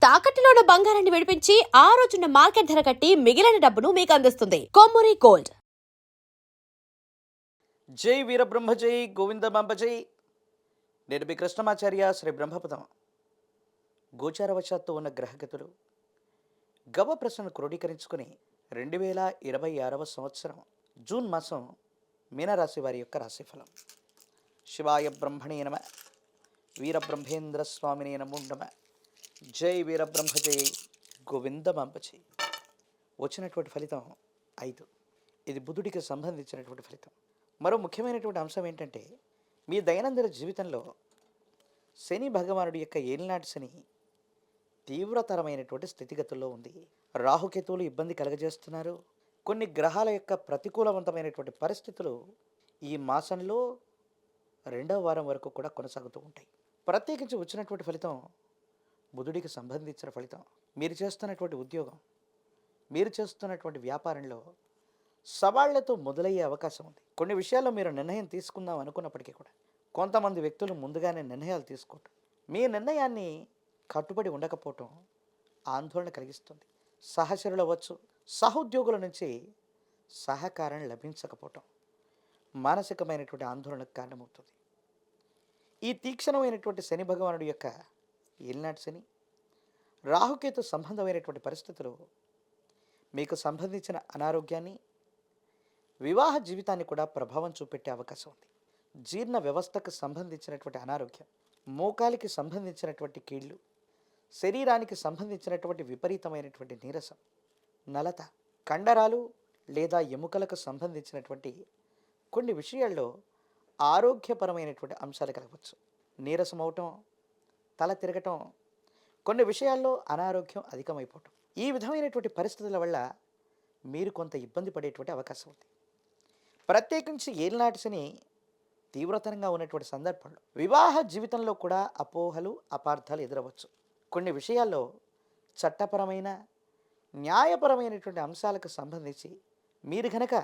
తాకట్టులో ఉన్న బంగారాన్ని విడిపించి ఆ రోజున్న మార్కెట్ ధర కట్టి మిగిలిన డబ్బును మీకు అందిస్తుంది కొమ్మూరి గోల్డ్. జై వీరబ్రహ్మ జై గోవిందమాంబ జై. నేను మీ కృష్ణమాచార్య శ్రీ బ్రహ్మపదం. గోచారవశాత్తు ఉన్న గ్రహగతులు గవ ప్రశ్నను క్రోడీకరించుకుని 2026 సంవత్సరం జూన్ మాసం మీనరాశి వారి యొక్క రాశిఫలం. శివాయ బ్రహ్మణే నమ, వీరబ్రహ్మేంద్ర స్వామినే నమో నమ. జై వీరబ్రహ్మ జై గోవిందమాంబ జై. వచ్చినటువంటి ఫలితం 5. ఇది బుధుడికి సంబంధించినటువంటి ఫలితం. మరో ముఖ్యమైనటువంటి అంశం ఏంటంటే, మీ దైనందిన జీవితంలో శని భగవానుడి యొక్క ఏలినాటి శని తీవ్రతరమైనటువంటి స్థితిగతుల్లో ఉంది. రాహుకేతువులు ఇబ్బంది కలగజేస్తున్నారు. కొన్ని గ్రహాల యొక్క ప్రతికూలవంతమైనటువంటి పరిస్థితులు ఈ మాసంలో 2వ వారం వరకు కూడా కొనసాగుతూ ఉంటాయి. ప్రత్యేకించి వచ్చినటువంటి ఫలితం బుధుడికి సంబంధించిన ఫలితం. మీరు చేస్తున్నటువంటి ఉద్యోగం, మీరు చేస్తున్నటువంటి వ్యాపారంలో సవాళ్లతో మొదలయ్యే అవకాశం ఉంది. కొన్ని విషయాల్లో మీరు నిర్ణయం తీసుకుందాం అనుకున్నప్పటికీ కూడా కొంతమంది వ్యక్తులు ముందుగానే నిర్ణయాలు తీసుకోవటం, మీ నిర్ణయాన్ని కట్టుబడి ఉండకపోవటం ఆందోళన కలిగిస్తుంది. సహచరులు అవ్వచ్చు, సహోద్యోగుల నుంచి సహకారం లభించకపోవటం మానసికమైనటువంటి ఆందోళనకు కారణమవుతుంది. ఈ తీక్షణమైనటువంటి శని భగవానుడి యొక్క ఏలినాటి శని, రాహుకేతు సంబంధమైనటువంటి పరిస్థితులు మీకు సంబంధించిన అనారోగ్యాన్ని, వివాహ జీవితాన్ని కూడా ప్రభావం చూపెట్టే అవకాశం ఉంది. జీర్ణ వ్యవస్థకు సంబంధించినటువంటి అనారోగ్యం, మోకాలికి సంబంధించినటువంటి కీళ్ళు, శరీరానికి సంబంధించినటువంటి విపరీతమైనటువంటి నీరసం, నలత, కండరాలు లేదా ఎముకలకు సంబంధించినటువంటి కొన్ని విషయాల్లో ఆరోగ్యపరమైనటువంటి అంశాలు కలగవచ్చు. నీరసం అవటం, తల తిరగటం, కొన్ని విషయాల్లో అనారోగ్యం అధికమైపోవటం, ఈ విధమైనటువంటి పరిస్థితుల వల్ల మీరు కొంత ఇబ్బంది పడేటువంటి అవకాశం ఉంది. ప్రత్యేకించి ఏలినాటి శని తీవ్రతరంగా ఉన్నటువంటి సందర్భంలో వివాహ జీవితంలో కూడా అపోహలు, అపార్థాలు ఎదురవచ్చు. కొన్ని విషయాల్లో చట్టపరమైన, న్యాయపరమైనటువంటి అంశాలకు సంబంధించి మీరు కనుక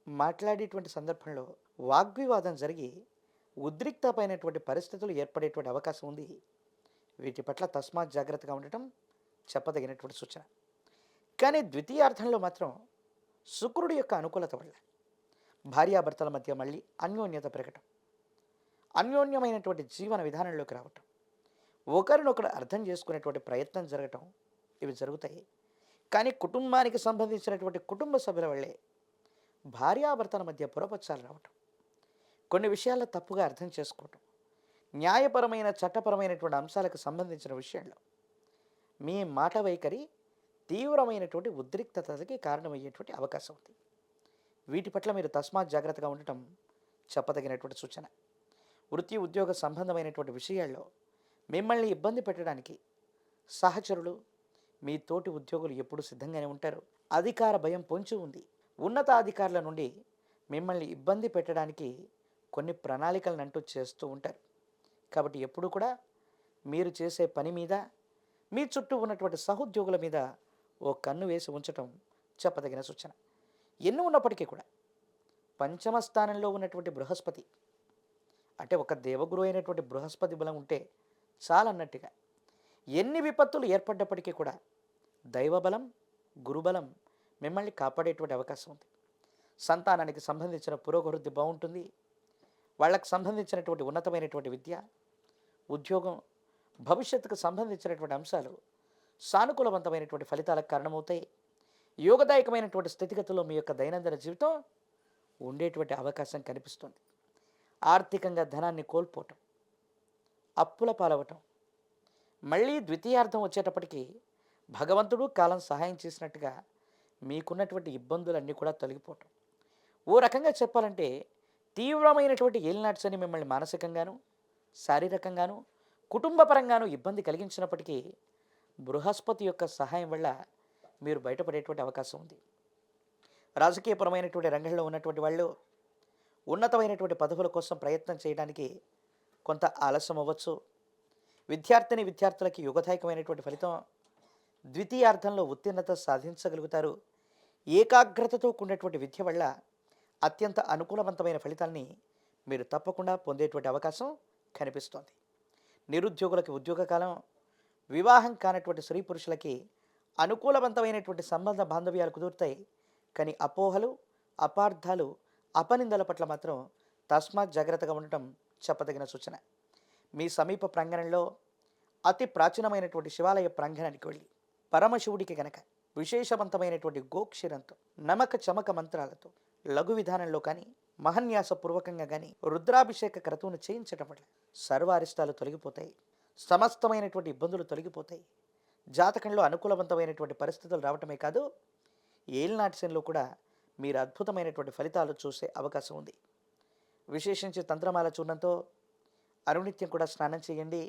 మాట్లాడేటువంటి సందర్భంలో వాగ్వివాదం జరిగి ఉద్రిక్తమైనటువంటి పరిస్థితులు ఏర్పడేటువంటి అవకాశం ఉంది. వీటి పట్ల తస్మాత్ జాగ్రత్తగా ఉండటం చెప్పదగినటువంటి సూచన. కానీ ద్వితీయార్థంలో మాత్రం శుక్రుడి యొక్క అనుకూలత వల్ల భార్యాభర్తల మధ్య మళ్ళీ అన్యోన్యత పెరగటం, అన్యోన్యమైనటువంటి జీవన విధానంలోకి రావటం, ఒకరినొకరు అర్థం చేసుకునేటువంటి ప్రయత్నం జరగటం, ఇవి జరుగుతాయి. కానీ కుటుంబానికి సంబంధించినటువంటి కుటుంబ సభ్యుల వల్లే భార్యాభర్తల మధ్య పురపచ్చాలు రావటం, కొన్ని విషయాల్లో తప్పుగా అర్థం చేసుకోవటం, న్యాయపరమైన, చట్టపరమైనటువంటి అంశాలకు సంబంధించిన విషయంలో మీ మాట వైఖరి తీవ్రమైనటువంటి ఉద్రిక్తతకి కారణమయ్యేటువంటి అవకాశం ఉంది. వీటి పట్ల మీరు తస్మాత్ జాగ్రత్తగా ఉండటం చెప్పదగినటువంటి సూచన. వృత్తి, ఉద్యోగ సంబంధమైనటువంటి విషయాల్లో మిమ్మల్ని ఇబ్బంది పెట్టడానికి సహచరులు, మీ తోటి ఉద్యోగులు ఎప్పుడు సిద్ధంగానే ఉంటారు. అధికార భయం పొంచి ఉంది. ఉన్నతాధికారుల నుండి మిమ్మల్ని ఇబ్బంది పెట్టడానికి కొన్ని ప్రణాళికలను అంటూ చేస్తూ ఉంటారు. కాబట్టి ఎప్పుడు కూడా మీరు చేసే పని మీద, మీ చుట్టూ ఉన్నటువంటి సహోద్యోగుల మీద ఓ కన్ను వేసి ఉంచటం చెప్పదగిన సూచన. ఎన్ని ఉన్నప్పటికీ కూడా పంచమ స్థానంలో ఉన్నటువంటి బృహస్పతి, అంటే ఒక దేవగురు అయినటువంటి బృహస్పతి బలం ఉంటే చాలన్నట్టుగా ఎన్ని విపత్తులు ఏర్పడ్డప్పటికీ కూడా దైవబలం, గురుబలం మిమ్మల్ని కాపాడేటువంటి అవకాశం ఉంది. సంతానానికి సంబంధించిన పురోగవృద్ధి బాగుంటుంది. వాళ్ళకు సంబంధించినటువంటి ఉన్నతమైనటువంటి విద్య, ఉద్యోగం, భవిష్యత్తుకు సంబంధించినటువంటి అంశాలు సానుకూలవంతమైనటువంటి ఫలితాలకు కారణమవుతాయి. యోగదాయకమైనటువంటి స్థితిగతుల్లో మీ యొక్క దైనందిన జీవితం ఉండేటువంటి అవకాశం కనిపిస్తుంది. ఆర్థికంగా ధనాన్ని కోల్పోవటం, అప్పుల పాలవటం, మళ్ళీ ద్వితీయార్థం వచ్చేటప్పటికి భగవంతుడు కాలం సహాయం చేసినట్టుగా మీకున్నటువంటి ఇబ్బందులన్నీ కూడా తొలగిపోవటం. ఓ రకంగా చెప్పాలంటే తీవ్రమైనటువంటి ఏలినాటి శని మిమ్మల్ని మానసికంగాను, శారీరకంగాను, కుటుంబపరంగాను ఇబ్బంది కలిగించినప్పటికీ బృహస్పతి యొక్క సహాయం వల్ల మీరు బయటపడేటువంటి అవకాశం ఉంది. రాజకీయపరమైనటువంటి రంగంలో ఉన్నటువంటి వాళ్ళు ఉన్నతమైనటువంటి పదవుల కోసం ప్రయత్నం చేయడానికి కొంత ఆలస్యం అవ్వచ్చు. విద్యార్థులకి యుగదాయకమైనటువంటి ఫలితం. ద్వితీయార్థంలో ఉత్తీర్ణత సాధించగలుగుతారు. ఏకాగ్రతతో కూడినటువంటి విద్య వల్ల అత్యంత అనుకూలవంతమైన ఫలితాన్ని మీరు తప్పకుండా పొందేటువంటి అవకాశం కనిపిస్తోంది. నిరుద్యోగులకి ఉద్యోగ కాలం వివాహం కానటువంటి స్త్రీ పురుషులకి అనుకూలవంతమైనటువంటి సంబంధ బాంధవ్యాలు కుదురుతాయి. కానీ అపోహలు, అపార్థాలు, అపనిందల పట్ల మాత్రం తస్మాత్ జాగ్రత్తగా ఉండటం చెప్పదగిన సూచన. మీ సమీప ప్రాంగణంలో అతి ప్రాచీనమైనటువంటి శివాలయ ప్రాంగణానికి వెళ్ళి పరమశివుడికి గనక విశేషవంతమైనటువంటి గోక్షీరంతో నమక చమక మంత్రాలతో లఘు విధానంలో కానీ మహన్యాసపూర్వకంగా కానీ రుద్రాభిషేక క్రతువును చేయించడం వల్ల సర్వ అరిష్టాలు తొలగిపోతాయి, సమస్తమైనటువంటి ఇబ్బందులు తొలగిపోతాయి. జాతకంలో అనుకూలవంతమైనటువంటి పరిస్థితులు రావటమే కాదు, ఏలినాటి శనిలో కూడా మీరు అద్భుతమైనటువంటి ఫలితాలు చూసే అవకాశం ఉంది. విశేషించి తంత్రమాల చూర్ణంతో అనునిత్యం కూడా స్నానం చేయండి.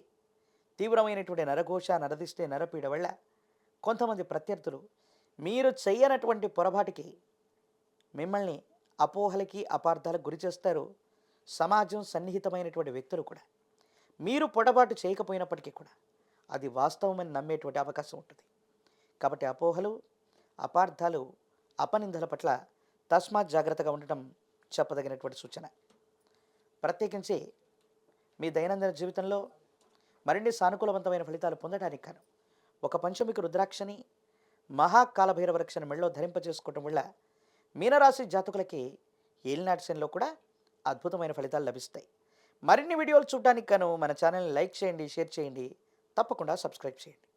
తీవ్రమైనటువంటి నరఘోష, నరదిష్టే, నరపీడ వల్ల కొంతమంది ప్రత్యర్థులు మీరు చేయనటువంటి పొరపాటికి మిమ్మల్ని అపోహలకి, అపార్థాలకు గురి చేస్తారు. సమాజం సన్నిహితమైనటువంటి వ్యక్తులు కూడా మీరు పొరపాటు చేయకపోయినప్పటికీ కూడా అది వాస్తవమని నమ్మేటువంటి అవకాశం ఉంటుంది. కాబట్టి అపోహలు, అపార్థాలు, అపనిందల పట్ల తస్మాత్ జాగ్రత్తగా ఉండటం చెప్పదగినటువంటి సూచన. ప్రత్యేకించి మీ దైనందిన జీవితంలో మరిన్ని సానుకూలవంతమైన ఫలితాలు పొందడానికి కాను ఒక పంచమిక రుద్రాక్షని, మహాకాలభైరవ రక్షణ మెళ్ళలో ధరింపజేసుకోవటం వల్ల మీనరాశి జాతకులకి ఏలినాటి శనిలో కూడా అద్భుతమైన ఫలితాలు లభిస్తాయి. మరిన్ని వీడియోలు చూడడానికి గాను మన ఛానల్ని లైక్ చేయండి, షేర్ చేయండి, తప్పకుండా సబ్స్క్రైబ్ చేయండి.